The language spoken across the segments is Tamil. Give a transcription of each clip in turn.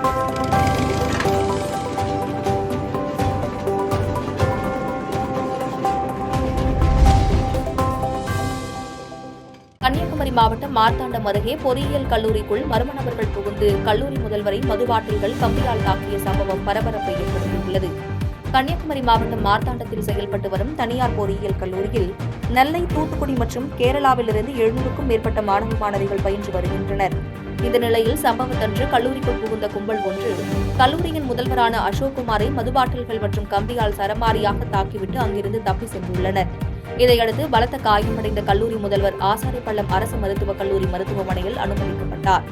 கன்னியாகுமரி மாவட்டம் மார்த்தாண்டம் அருகே பொறியியல் கல்லூரிக்குள் மர்ம நபர்கள் புகுந்து கல்லூரி முதல்வரை மதுபாட்டில்கள் கம்பியால் தாக்கிய சம்பவம் பரபரப்பை ஏற்படுத்தியுள்ளது. கன்னியாகுமரி மாவட்டம் மார்த்தாண்டத்தில் செயல்பட்டு வரும் தனியார் பொறியியல் கல்லூரியில் நெல்லை, தூத்துக்குடி மற்றும் கேரளாவிலிருந்து 700க்கும் மேற்பட்ட மாணவ மாணவிகள் பயின்று வருகின்றனர். இந்த நிலையில் சம்பவத்தன்று கல்லூரிக்குள் புகுந்த கும்பல் ஒன்று கல்லூரியின் முதல்வரான அசோக்குமாரை மதுபாட்டில்கள் மற்றும் கம்பியால் சரமாரியாக தாக்கிவிட்டு அங்கிருந்து தப்பி சென்றுள்ளனர். இதையடுத்து பலத்த காயமடைந்த கல்லூரி முதல்வர் ஆசாரிப்பள்ளம் அரசு மருத்துவக் கல்லூரி மருத்துவமனையில் அனுமதிக்கப்பட்டார்.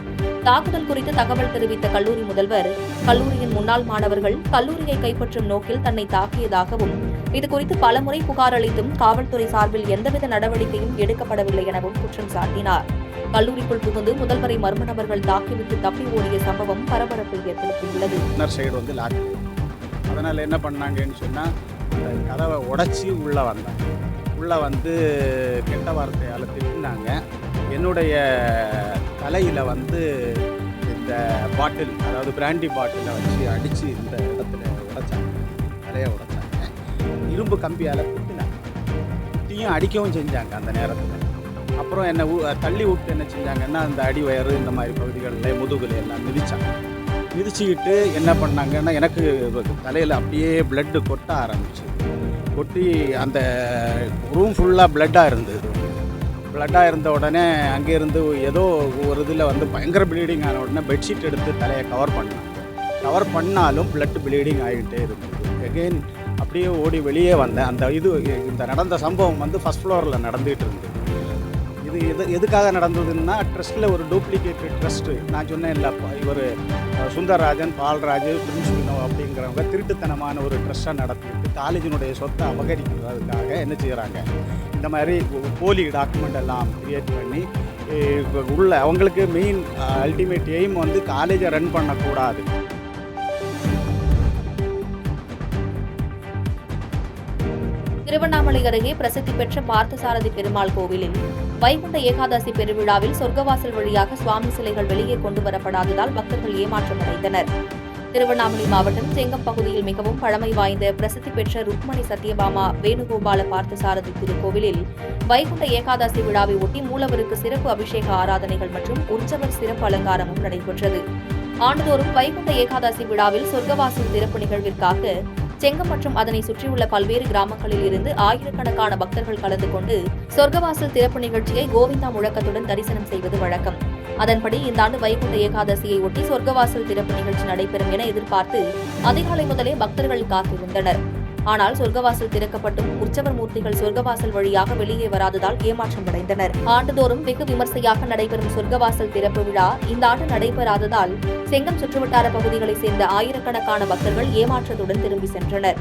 தாக்குதல் குறித்து தகவல் தெரிவித்த கல்லூரி முதல்வர், கல்லூரியின் முன்னாள் மாணவர்கள் கல்லூரியை கைப்பற்றும் நோக்கில் தன்னை தாக்கியதாகவும், இதுகுறித்து பலமுறை புகார் அளித்தும் காவல்துறை சார்பில் எந்தவித நடவடிக்கையும் எடுக்கப்படவில்லை எனவும் குற்றம் சாட்டினார். கல்லூரிக்குள் புகுந்து முதல்வரை மர்ம நபர்கள் தாக்கிவிட்டு தப்பி ஓடிய சம்பவம் பரபரப்பை ஏற்படுத்தியுள்ளது. அதனால என்ன பண்ணாங்கன்னு சொன்னா, கதவை உடைச்சி உள்ள வந்து கெட்ட வார்த்தையால் திட்டினாங்க. என்னுடைய தலையில் இந்த பாட்டில், அதாவது பிராண்டி பாட்டிலை வச்சு அடித்து இந்த இடத்துல உடைச்சாங்க, தலையை உடைச்சாங்க. இரும்பு கம்பியால் குத்தியும் அடிக்கவும் செஞ்சாங்க. அந்த நேரத்தில் அப்புறம் என்னை தள்ளி விட்டு என்ன செஞ்சாங்கன்னா, அந்த அடி வயறு இந்த மாதிரி பகுதிகளில் முதுகுல எல்லாம் மிதிச்சுக்கிட்டு என்ன பண்ணாங்கன்னா, எனக்கு தலையில் அப்படியே பிளட்டு கொட்ட ஆரம்பிச்சு. கொட்டி அந்த ரூம் ஃபுல்லாக பிளட்டாக இருந்த உடனே அங்கேருந்து ஏதோ ஒரு இதில் பயங்கர ப்ளீடிங் ஆன உடனே பெட்ஷீட் எடுத்து தலையை கவர் பண்ணாலும் பிளட் ப்ளீடிங் ஆகிட்டே இருந்தது. எகெயின் அப்படியே ஓடி வெளியே வந்தேன். இந்த நடந்த சம்பவம் ஃபர்ஸ்ட் ஃப்ளோரில் நடந்துகிட்டு இருந்தது. இது எதுக்காக நடந்ததுன்னா, ட்ரஸ்ட்டில் ஒரு டூப்ளிகேட் ட்ரஸ்ட்டு, நான் சொன்னேன் இல்லைப்பா, இவர் சுந்தரராஜன், பால்ராஜ், பிரின்ஸ் வினோ அப்படிங்கிறவங்க திருட்டுத்தனமான ஒரு ட்ரஸ்ட்டாக நடத்திட்டு காலேஜினுடைய சொத்தை அபகரிக்கிறதுக்காக என்ன செய்கிறாங்க, இந்த மாதிரி போலி டாக்குமெண்ட் எல்லாம் கிரியேட் பண்ணி உள்ள அவங்களுக்கு மெயின் அல்டிமேட் எய்ம் காலேஜை ரன் பண்ணக்கூடாது. திருவண்ணாமலை அருகே பிரசித்தி பெற்ற பார்த்தசாரதி பெருமாள் கோவிலில் வைகுண்ட ஏகாதசி பெருவிழாவில் சொர்க்கவாசல் வழியாக சுவாமி சிலைகள் வெளியே கொண்டு வரப்படாததால் பக்தர்கள் ஏமாற்றமடைந்தனர். திருவண்ணாமலை மாவட்டம் செங்கம் பகுதியில் மிகவும் பழமை வாய்ந்த பிரசித்தி பெற்ற ருக்மணி சத்யபாமா வேணுகோபால பார்த்தசாரதி திருக்கோவிலில் வைகுண்ட ஏகாதசி விழாவை ஒட்டி மூலவருக்கு சிறப்பு அபிஷேக ஆராதனைகள் மற்றும் உற்சவர் சிறப்பு அலங்காரமும் நடைபெற்றது. ஆண்டுதோறும் வைகுண்ட ஏகாதசி விழாவில் சொர்க்கவாசல் திறப்பு நிகழ்விற்காக செங்கம் மற்றும் அதனை சுற்றியுள்ள பல்வேறு கிராமங்களில் இருந்து ஆயிரக்கணக்கான பக்தர்கள் கலந்து கொண்டு சொர்க்கவாசல் திறப்பு நிகழ்ச்சியை கோவிந்தா முழக்கத்துடன் தரிசனம் செய்வது வழக்கம். அதன்படி இந்த ஆண்டு வைகுண்ட ஏகாதசியை ஒட்டி சொர்க்கவாசல் திறப்பு நிகழ்ச்சி நடைபெறும் என எதிர்பார்த்து அதிகாலை முதலே பக்தர்கள் காத்திருந்தனர். ஆனால் சொர்க்கவாசல் திறக்கப்பட்டும் உற்சவர் மூர்த்திகள் சொர்க்கவாசல் வழியாக வெளியே வராததால் ஏமாற்றமடைந்தனர். ஆண்டுதோறும் வெகு விமர்சையாக நடைபெறும் சொர்க்கவாசல் திறப்பு விழா இந்த ஆண்டு நடைபெறாததால் செங்கம் சுற்றுவட்டார பகுதிகளைச் சேர்ந்த ஆயிரக்கணக்கான பக்தர்கள் ஏமாற்றத்துடன் திரும்பி சென்றனர்.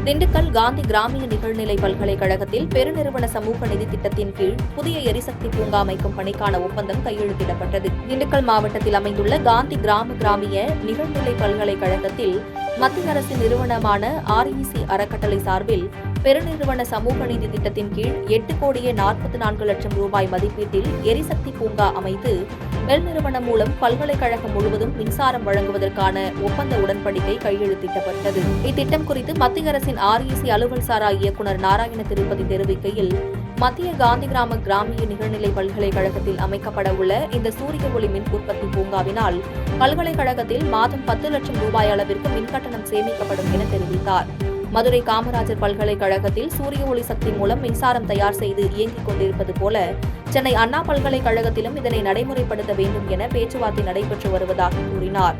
திண்டுக்கல் காந்தி கிராமிய நிகழ்நிலை பல்கலைக்கழகத்தில் பெருநிறுவன சமூக நிதி திட்டத்தின் கீழ் புதிய எரிசக்தி பூங்கா அமைக்கும் பணிக்கான ஒப்பந்தம் கையெழுத்திடப்பட்டது. திண்டுக்கல் மாவட்டத்தில் அமைந்துள்ள காந்தி கிராமிய நிகழ்நிலை பல்கலைக்கழகத்தில் மத்திய அரசின் நிறுவனமான REC அறக்கட்டளை சார்பில் பெருநிறுவன சமூக நிதி திட்டத்தின் கீழ் 8,44,00,000 ரூபாய் மதிப்பீட்டில் எரிசக்தி பூங்கா அமைத்து பெல் நிறுவனம் மூலம் பல்கலைக்கழகம் முழுவதும் மின்சாரம் வழங்குவதற்கான ஒப்பந்த உடன்படிக்கை கையெழுத்திடப்பட்டது. இத்திட்டம் குறித்து மத்திய அரசின் REC அலுவல் சாரா இயக்குநர் நாராயண திருப்பதி தெரிவிக்கையில், மத்திய காந்தி கிராமிய நிகழ்நிலை பல்கலைக்கழகத்தில் அமைக்கப்பட உள்ள இந்த சூரிய ஒளி மின் உற்பத்தி பூங்காவினால் பல்கலைக்கழகத்தில் மாதம் 10 லட்சம் ரூபாய் அளவிற்கு மின்கட்டணம் சேமிக்கப்படும் என தெரிவித்தார். மதுரை காமராஜர் பல்கலைக்கழகத்தில் சூரிய ஒளி சக்தி மூலம் மின்சாரம் தயார் செய்து இயங்கிக் கொண்டிருப்பது போல சென்னை அண்ணா பல்கலைக்கழகத்திலும் இதனை நடைமுறைப்படுத்த வேண்டும் என பேச்சுவார்த்தை நடைபெற்று வருவதாக கூறினார்.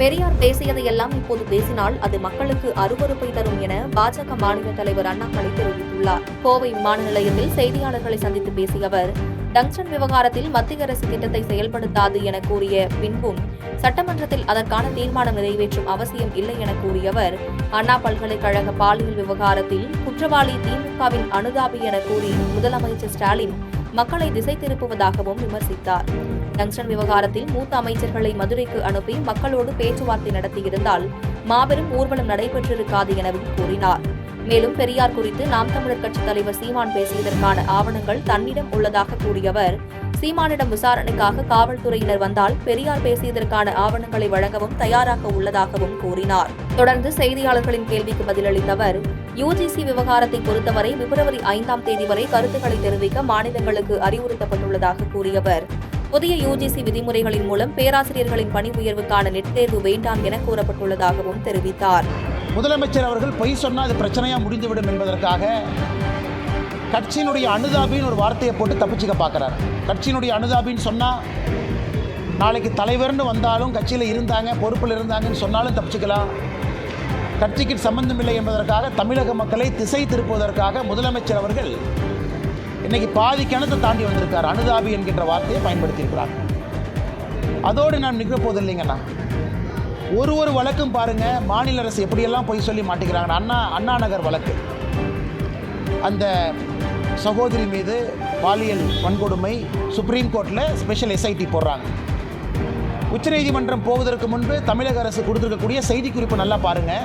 பெரியார் பேசியதையெல்லாம் இப்போது பேசினால் அது மக்களுக்கு அருவருப்பை தரும் என பாஜக மாநில தலைவர் அண்ணாமலை தெரிவித்துள்ளார். கோவை விமான நிலையத்தில் செய்தியாளர்களை சந்தித்து பேசிய அவர், டங்ஸ்டன் விவகாரத்தில் மத்திய அரசு திட்டத்தை செயல்படுத்தாது என கூறிய பின்பும் சட்டமன்றத்தில் அதற்கான தீர்மானம் நிறைவேற்றும் அவசியம் இல்லை என கூறியவர், அண்ணா பல்கலைக்கழக பாலியல் விவகாரத்தில் குற்றவாளி திமுகவின் அனுதாபி என கூறி முதலமைச்சர் ஸ்டாலின் மக்களை திசை திருப்புவதாகவும் விமர்சித்தார். டங்ஸ்டன் விவகாரத்தில் மூத்த அமைச்சர்களை மதுரைக்கு அனுப்பி மக்களோடு பேச்சுவார்த்தை நடத்தியிருந்தால் மாபெரும் ஊர்வலம் நடைபெற்றிருக்காது எனவும் கூறினார். மேலும் பெரியார் குறித்து நாம் தமிழர் கட்சித் தலைவர் சீமான் பேசியதற்கான ஆவணங்கள் தன்னிடம் உள்ளதாக கூறியவர், சீமானிடம் விசாரணைக்காக காவல்துறையினர் வந்தால் பெரியார் பேசியதற்கான ஆவணங்களை வழங்கவும் தயாராக உள்ளதாகவும் கூறினார். தொடர்ந்து செய்தியாளர்களின் கேள்விக்கு பதிலளித்த அவர், யுஜிசி விவகாரத்தை பொறுத்தவரை பிப்ரவரி 5ஆம் தேதி வரை கருத்துக்களை தெரிவிக்க மாநிலங்களுக்கு அறிவுறுத்தப்பட்டுள்ளதாக கூறியவர், புதிய யுஜிசி விதிமுறைகளின் மூலம் பேராசிரியர்களின் பணி உயர்வுக்கான நெட் தேர்வு வேண்டாம் என கூறப்பட்டுள்ளதாகவும் தெரிவித்தார். முதலமைச்சர் அவர்கள் பொய் சொன்னால் அது பிரச்சனையாக முடிந்துவிடும் என்பதற்காக கட்சியினுடைய அனுதாபின்னு ஒரு வார்த்தையை போட்டு தப்பிச்சுக்க பார்க்குறாரு. கட்சியினுடைய அனுதாபின்னு சொன்னால் நாளைக்கு தலைவர்னு வந்தாலும் கட்சியில் இருந்தாங்க, பொறுப்பில் இருந்தாங்கன்னு சொன்னாலும் தப்பிச்சுக்கலாம். கட்சிக்கு சம்பந்தம் இல்லை என்பதற்காக தமிழக மக்களை திசை திருப்புவதற்காக முதலமைச்சர் அவர்கள் இன்னைக்கு பாதி கிணத்தை தாண்டி வந்திருக்கார். அனுதாபி என்கின்ற வார்த்தையை பயன்படுத்தியிருக்கிறார். அதோடு நான் நிற்க போது இல்லைங்கண்ணா, ஒரு வழக்கும் பாருங்க, மாநில அரசு எப்படியெல்லாம் பொய் சொல்லி மாட்டிக்கிறாங்க. அண்ணா நகர் வழக்கு, அந்த சகோதரி மீது பாலியல் வன்கொடுமை சுப்ரீம் கோர்ட்டில் ஸ்பெஷல் எஸ்ஐடி போடுறாங்க. உச்சநீதிமன்றம் போவதற்கு முன்பு தமிழக அரசு கொடுத்துருக்கக்கூடிய செய்திக்குறிப்பு நல்லா பாருங்கள்.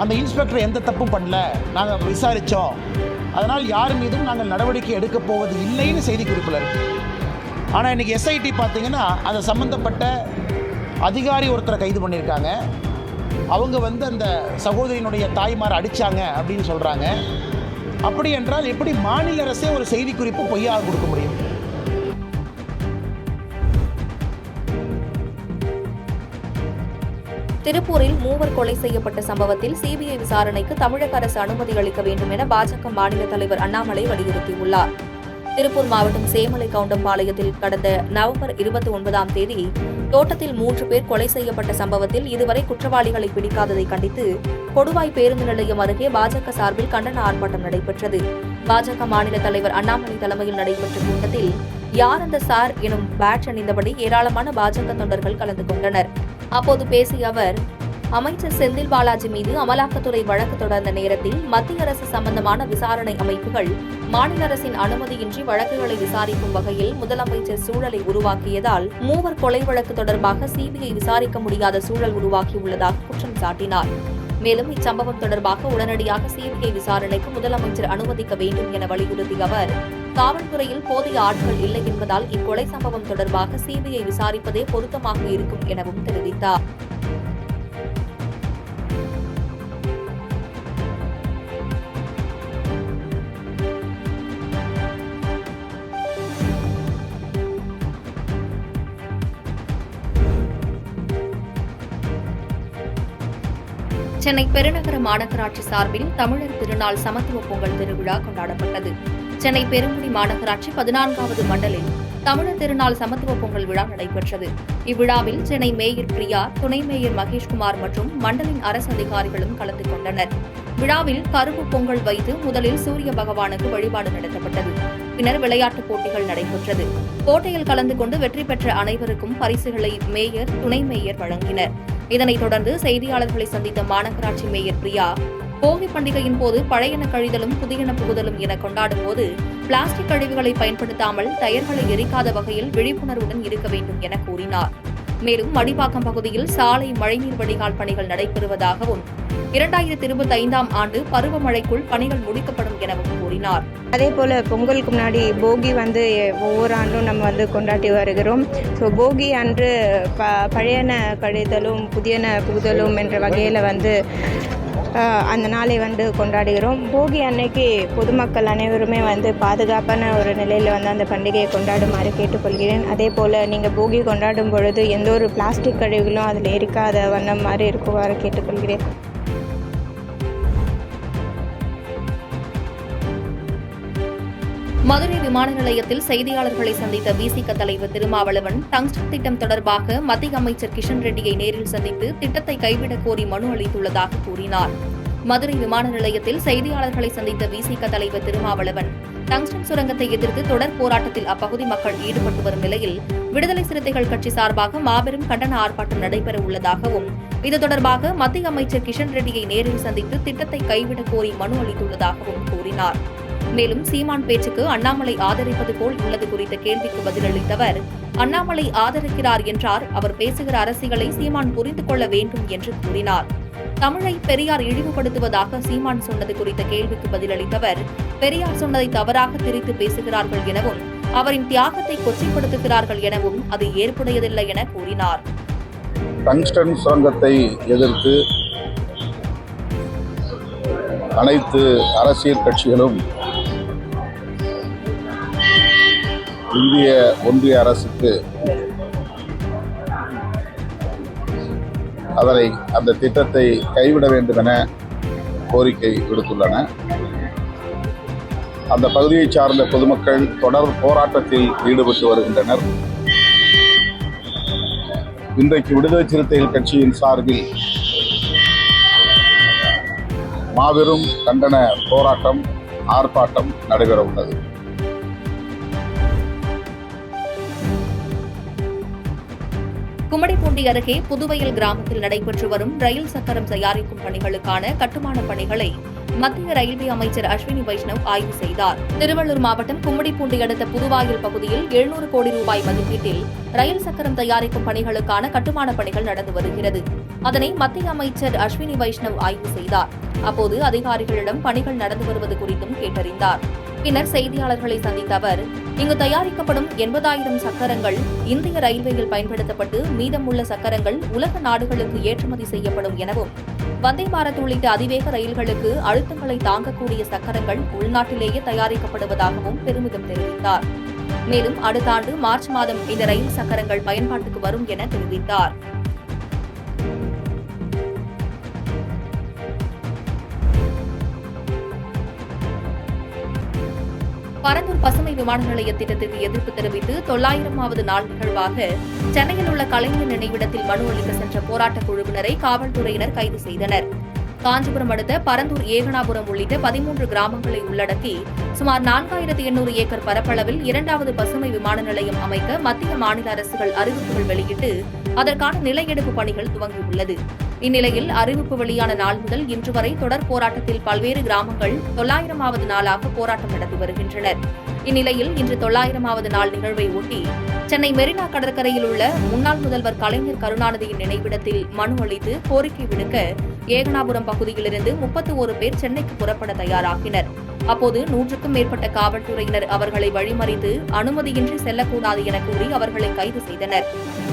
அந்த இன்ஸ்பெக்டர் எந்த தப்பும் பண்ணல, நாங்கள் விசாரித்தோம், அதனால் யார் மீதும் நாங்கள் நடவடிக்கை எடுக்கப் போவது இல்லைன்னு செய்திக்குறிப்பில் இருக்குது. ஆனால் இன்றைக்கி எஸ்ஐடி பார்த்தீங்கன்னா அந்த சம்மந்தப்பட்ட அதிகாரி ஒருத்தரை கைது பண்ணியிருக்காங்க. அவங்க அந்த சகோதரியினுடைய தாய்மாரை அடித்தாங்க அப்படின்னு சொல்கிறாங்க. அப்படி என்றால் எப்படி மாநில அரசே ஒரு செய்திக்குறிப்பு பொய்யாக கொடுக்க முடியும்? திருப்பூரில் 3 கொலை செய்யப்பட்ட சம்பவத்தில் சிபிஐ விசாரணைக்கு தமிழக அரசு அனுமதி அளிக்க வேண்டும் என பாஜக மாநில தலைவர் அண்ணாமலை வலியுறுத்தியுள்ளார். திருப்பூர் மாவட்டம் சேமலை கவுண்டம்பாளையத்தில் கடந்த நவம்பர் 29ஆம் தேதி தோட்டத்தில் 3 பேர் கொலை செய்யப்பட்ட சம்பவத்தில் இதுவரை குற்றவாளிகளை பிடிக்காததை கண்டித்து கொடுவாய் பேருந்து நிலையம் அருகே பாஜக சார்பில் கண்டன ஆர்ப்பாட்டம் நடைபெற்றது. பாஜக மாநில தலைவர் அண்ணாமலை தலைமையில் நடைபெற்ற கூட்டத்தில் யார் அந்த சார் எனும் பேட்ச் அணிந்தபடி ஏராளமான பாஜக தொண்டர்கள் கலந்து கொண்டனர். அப்போது பேசிய அவர், அமைச்சர் செந்தில் பாலாஜி மீது அமலாக்கத்துறை வழக்கு தொடர்ந்த நேரத்தில் மத்திய அரசு சம்பந்தமான விசாரணை அமைப்புகள் மாநில அரசின் அனுமதியின்றி வழக்குகளை விசாரிக்கும் வகையில் முதலமைச்சர் சூழலை உருவாக்கியதால் 3 கொலை வழக்கு தொடர்பாக சிபிஐ விசாரிக்க முடியாத சூழல் உருவாக்கியுள்ளதாக குற்றம் சாட்டினார். மேலும் இச்சம்பவம் தொடர்பாக உடனடியாக சிபிஐ விசாரணைக்கு முதலமைச்சர் அனுமதிக்க வேண்டும் என வலியுறுத்திய அவர், காவல்துறையில் போதிய ஆட்கள் இல்லை என்பதால் இக்கொலை சம்பவம் தொடர்பாக சிபிஐ விசாரிப்பதே பொருத்தமாக இருக்கும் எனவும் தெரிவித்தார். சென்னை பெருநகர மாநகராட்சி சார்பில் தமிழர் திருநாள் சமத்துவ பொங்கல் திருவிழா கொண்டாடப்பட்டது. சென்னை பெருங்குடி மாநகராட்சி 14வது மண்டலில் தமிழர் திருநாள் சமத்துவ பொங்கல் விழா நடைபெற்றது. இவ்விழாவில் சென்னை மேயர் பிரியா, துணை மேயர் மகேஷ்குமார் மற்றும் மண்டலின் அரசு அதிகாரிகளும் கலந்து கொண்டனர். விழாவில் கரும்பு பொங்கல் வைத்து முதலில் சூரிய பகவானுக்கு வழிபாடு நடத்தப்பட்டது. பின்னர் விளையாட்டுப் போட்டிகள் நடைபெற்றது. போட்டியில் கலந்து கொண்டு வெற்றி பெற்ற அனைவருக்கும் பரிசுகளை மேயர், துணை மேயர் வழங்கினர். இதனைத் தொடர்ந்து செய்தியாளர்களை சந்தித்த மாநகராட்சி மேயர் பிரியா, போகி பண்டிகையின் போது பழையன கழிதலும் புதியன புகுதலும் என கொண்டாடும் போது பிளாஸ்டிக் கழிவுகளை பயன்படுத்தாமல் டயர்களை எரிக்காத வகையில் விழிப்புணர்வுடன் இருக்க வேண்டும் என கூறினார். மேலும் மடிப்பாக்கம் பகுதியில் சாலை மழைநீர் வடிகால் பணிகள் நடைபெறுவதாகவும் 2025ஆம் ஆண்டு பருவமழைக்குள் பணிகள் முடிக்கப்படும் எனவும் கூறினார். அதேபோல் பொங்கலுக்கு முன்னாடி போகி ஒவ்வொரு ஆண்டும் நம்ம கொண்டாடி வருகிறோம். ஸோ போகி அன்று பழையன கழிதலும் புதியன புகுதலும் என்ற வகையில் அந்த நாளை கொண்டாடுகிறோம். போகி அன்னைக்கு பொதுமக்கள் அனைவருமே பாதுகாப்பான ஒரு நிலையில் அந்த பண்டிகையை கொண்டாடுமாறு கேட்டுக்கொள்கிறேன். அதே போல் நீங்கள் போகி கொண்டாடும் பொழுது எந்த ஒரு பிளாஸ்டிக் கழிவுகளும் அதில் எரிக்காத வண்ணம் மாதிரி இருக்குமாறு கேட்டுக்கொள்கிறேன். மதுரை விமான நிலையத்தில் செய்தியாளர்களை சந்தித்த விசிக தலைவர் திருமாவளவன் டங்ஸ்டன் திட்டம் தொடர்பாக மத்திய அமைச்சர் கிஷன் ரெட்டியை நேரில் சந்தித்து திட்டத்தை கைவிடக் கோரி மனு அளித்துள்ளதாக கூறினார். மதுரை விமான நிலையத்தில் செய்தியாளர்களை சந்தித்த விசிக தலைவர் திருமாவளவன் டங்ஸ்டன் சுரங்கத்தை எதிர்த்து தொடர் போராட்டத்தில் அப்பகுதி மக்கள் ஈடுபட்டு வரும் நிலையில் விடுதலை சிறுத்தைகள் கட்சி சார்பாக மாபெரும் கண்டன ஆர்ப்பாட்டம் நடைபெற உள்ளதாகவும் இது தொடர்பாக மத்திய அமைச்சர் கிஷன் ரெட்டியை நேரில் சந்தித்து திட்டத்தை கைவிடக் கோரி மனு அளித்துள்ளதாகவும் கூறினார். மேலும் சீமான் பேச்சுக்கு அண்ணாமலை ஆதரிப்பது போல் உள்ளது குறித்த கேள்விக்கு பதிலளித்த அவர், அண்ணாமலை ஆதரிக்கிறார் என்றார், அவர் பேசுகிற அரசியலை சீமான் புரிந்து கொள்ள வேண்டும் என்று கூறினார். தமிழை பெரியார் இழிவுபடுத்துவதாக சீமான் சொன்னது குறித்த கேள்விக்கு பதிலளித்த அவர், பெரியார் சொன்னதை தவறாக திரித்து பேசுகிறார்கள் எனவும் அவரின் தியாகத்தை கொச்சைப்படுத்துகிறார்கள் எனவும் அது ஏற்புடையதில்லை என கூறினார். டங்ஸ்டன் சுரங்கத்தை எதிர்த்து அனைத்து அரசியல் கட்சிகளும் இந்திய ஒன்றிய அரசுக்கு அந்த திட்டத்தை கைவிட வேண்டும் என கோரிக்கை விடுத்துள்ளன. அந்த பகுதியை சார்ந்த பொதுமக்கள் தொடர் போராட்டத்தில் ஈடுபட்டு வருகின்றனர். இன்றைக்கு விடுதலை சிறுத்தைகள் கட்சியின் சார்பில் மாபெரும் கண்டன போராட்டம் ஆர்ப்பாட்டம் நடைபெற உள்ளது. கும்மிடிப்பூண்டி அருகே புதுவயல் கிராமத்தில் நடைபெற்று வரும் ரயில் சக்கரம் தயாரிக்கும் பணிகளுக்கான கட்டுமான பணிகளை மத்திய ரயில்வே அமைச்சர் அஸ்வினி வைஷ்ணவ் ஆய்வு செய்தார். திருவள்ளூர் மாவட்டம் கும்மிடிப்பூண்டி அடுத்த புதுவாயில் பகுதியில் 700 கோடி ரூபாய் மதிப்பீட்டில் ரயில் சக்கரம் தயாரிக்கும் பணிகளுக்கான கட்டுமான பணிகள் நடந்து வருகிறது. அதனை மத்திய அமைச்சர் அஸ்வினி வைஷ்ணவ் ஆய்வு செய்தார். அப்போது அதிகாரிகளிடம் பணிகள் நடந்து வருவது குறித்தும் கேட்டறிந்தார். பின்னர் செய்தியாளர்களை சந்தித்த அவர், இங்கு தயாரிக்கப்படும் 80,000 சக்கரங்கள் இந்திய ரயில்வேயில் பயன்படுத்தப்பட்டு மீதமுள்ள சக்கரங்கள் உலக நாடுகளுக்கு ஏற்றுமதி செய்யப்படும் எனவும், வந்தே பாரத் உள்ளிட்ட அதிவேக ரயில்களுக்கு அழுத்தங்களை தாங்கக்கூடிய சக்கரங்கள் உள்நாட்டிலேயே தயாரிக்கப்படுவதாகவும் பெருமிதம் தெரிவித்தார். மேலும் அடுத்த ஆண்டு மார்ச் மாதம் இந்த ரயில் சக்கரங்கள் பயன்பாட்டுக்கு வரும் என தெரிவித்தார். பரந்தூர் பசுமை விமான நிலைய திட்டத்திற்கு எதிர்ப்பு தெரிவித்து 900வது நாள் நிகழ்வாக சென்னையில் உள்ள கலைஞர் நினைவிடத்தில் மனு அளிக்க சென்ற போராட்டக் குழுவினரை காவல்துறையினர் கைது செய்தனர். காஞ்சிபுரம் அடுத்த பரந்தூர் ஏகனாபுரம் உள்ளிட்ட 13 கிராமங்களை உள்ளடக்கி சுமார் 4800 ஏக்கர் பரப்பளவில் 2வது பசுமை விமான நிலையம் அமைக்க மத்திய மாநில அரசுகள் அறிவிப்புகள் வெளியிட்டு அதற்கான நில எடுப்பு பணிகள் துவங்கியுள்ளது. இந்நிலையில் அறிவிப்பு வெளியான நாள் முதல் இன்று வரை தொடர் போராட்டத்தில் பல்வேறு கிராமங்கள் 900வது நாளாக போராட்டம் நடத்தி வருகின்றனர். இந்நிலையில் இன்று 900வது நாள் நிகழ்வை ஒட்டி சென்னை மெரினா கடற்கரையில் உள்ள முன்னாள் முதல்வர் கலைஞர் கருணாநிதியின் நினைவிடத்தில் மனு அளித்து கோரிக்கை விடுக்க ஏகனாபுரம் பகுதியிலிருந்து 31 பேர் சென்னைக்கு புறப்பட தயாராகினர். அப்போது 100க்கும் மேற்பட்ட காவல்துறையினர் அவர்களை வழிமறித்து அனுமதியின்றி செல்லக்கூடாது என கூறி அவர்களை கைது செய்தனர்.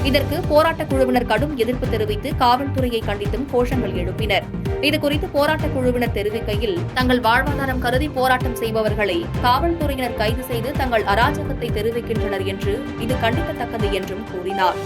இதற்கு போராட்டக் குழுவினர் கடும் எதிர்ப்பு தெரிவித்து காவல்துறையை கண்டித்தும் கோஷங்கள் எழுப்பினர். இதுகுறித்து போராட்டக் குழுவினர் தெரிவிக்கையில், தங்கள் வாழ்வாதாரம் கருதி போராட்டம் செய்பவர்களை காவல்துறையினர் கைது செய்து தங்கள் அராஜகத்தை தெரிவிக்கின்றனர் என்று இது கண்டிக்கத்தக்கது என்றும் கூறினார்.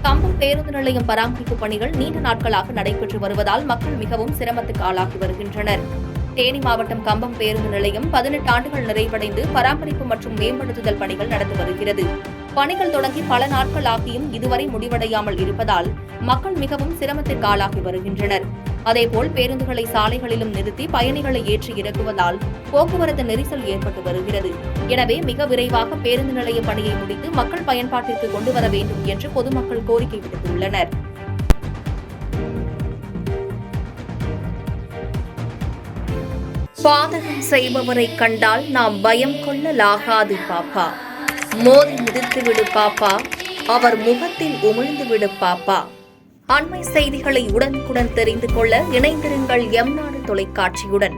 கம்பம் பேருந்து நிலையம் பராமரிப்பு பணிகள் நீண்ட நாட்களாக நடைபெற்று வருவதால் மக்கள் மிகவும் சிரமத்துக்கு ஆளாகி வருகின்றனர். தேனி மாவட்டம் கம்பம் பேருந்து நிலையம் 18 ஆண்டுகள் நிறைவடைந்து பராமரிப்பு மற்றும் மேம்படுத்துதல் பணிகள் நடந்து வருகிறது. பணிகள் தொடங்கி பல நாட்கள் ஆகியும் இதுவரை முடிவடையாமல் இருப்பதால் மக்கள் மிகவும் சிரமத்திற்கு ஆளாகி வருகின்றனர். அதேபோல் பேருந்துகளை சாலைகளிலும் நிறுத்தி பயணிகளை ஏற்றி இறக்குவதால் போக்குவரத்து நெரிசல் ஏற்பட்டு வருகிறது. எனவே மிக விரைவாக பேருந்து நிலைய பணியை முடித்து மக்கள் பயன்பாட்டிற்கு கொண்டு வர வேண்டும் என்று பொதுமக்கள் கோரிக்கை விடுத்துள்ளனர். பாதகம் செய்பவரை கண்டால் நாம் பயம் கொள்ளலாகாது பாப்பா. மோதி மிதித்து விடு பாப்பா, அவர் முகத்தில் உமிழ்ந்து விடு பாப்பா. அண்மை செய்திகளை உடனுக்குடன் தெரிந்து கொள்ள இணைந்திருங்கள் எம் நாடு தொலைக்காட்சியுடன்.